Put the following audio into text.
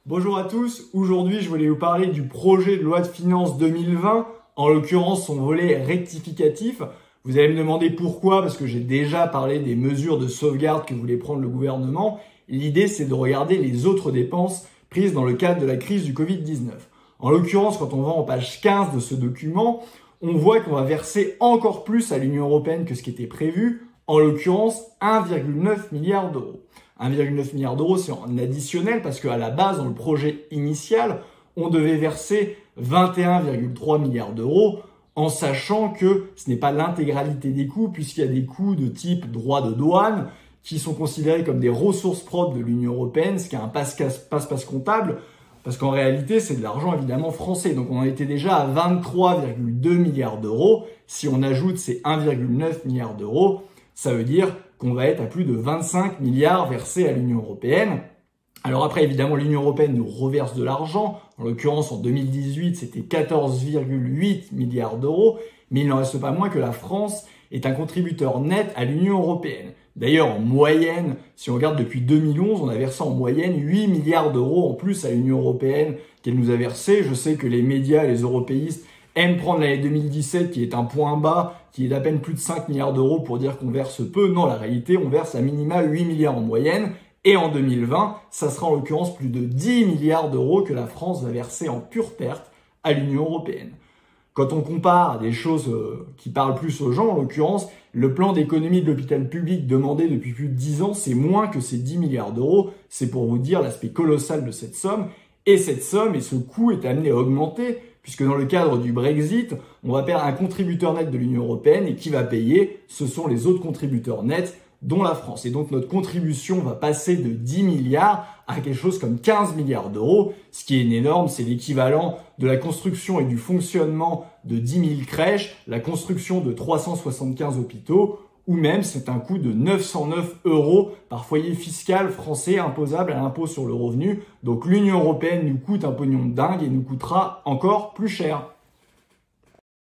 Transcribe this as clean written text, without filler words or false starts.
Bonjour à tous, aujourd'hui je voulais vous parler du projet de loi de finances 2020, en l'occurrence son volet rectificatif. Vous allez me demander pourquoi, parce que j'ai déjà parlé des mesures de sauvegarde que voulait prendre le gouvernement. L'idée c'est de regarder les autres dépenses prises dans le cadre de la crise du Covid-19. En l'occurrence, quand on va en page 15 de ce document, on voit qu'on va verser encore plus à l'Union européenne que ce qui était prévu, en l'occurrence 1,9 milliard d'euros. 1,9 milliard d'euros, c'est en additionnel parce qu'à la base, dans le projet initial, on devait verser 21,3 milliards d'euros en sachant que ce n'est pas l'intégralité des coûts puisqu'il y a des coûts de type droit de douane qui sont considérés comme des ressources propres de l'Union européenne, ce qui est un passe-passe comptable parce qu'en réalité, c'est de l'argent évidemment français. Donc on a été déjà à 23,2 milliards d'euros. Si on ajoute ces 1,9 milliard d'euros, ça veut dire qu'on va être à plus de 25 milliards versés à l'Union européenne. Alors après, évidemment, l'Union européenne nous reverse de l'argent. En l'occurrence, en 2018, c'était 14,8 milliards d'euros. Mais il n'en reste pas moins que la France est un contributeur net à l'Union européenne. D'ailleurs, en moyenne, si on regarde depuis 2011, on a versé en moyenne 8 milliards d'euros en plus à l'Union européenne qu'elle nous a versé. Je sais que les médias et les européistes aiment prendre l'année 2017 qui est un point bas, qui est d'à peine plus de 5 milliards d'euros pour dire qu'on verse peu. Non, la réalité, on verse à minima 8 milliards en moyenne. Et en 2020, ça sera en l'occurrence plus de 10 milliards d'euros que la France va verser en pure perte à l'Union européenne. Quand on compare à des choses qui parlent plus aux gens, en l'occurrence, le plan d'économie de l'hôpital public demandé depuis plus de 10 ans, c'est moins que ces 10 milliards d'euros. C'est pour vous dire l'aspect colossal de cette somme. Et cette somme et ce coût est amené à augmenter puisque dans le cadre du Brexit, on va perdre un contributeur net de l'Union européenne et qui va payer, ce sont les autres contributeurs nets, dont la France. Et donc notre contribution va passer de 10 milliards à quelque chose comme 15 milliards d'euros, ce qui est énorme, c'est l'équivalent de la construction et du fonctionnement de 10 000 crèches, la construction de 375 hôpitaux, ou même c'est un coût de 909 euros par foyer fiscal français imposable à l'impôt sur le revenu. Donc l'Union européenne nous coûte un pognon de dingue et nous coûtera encore plus cher.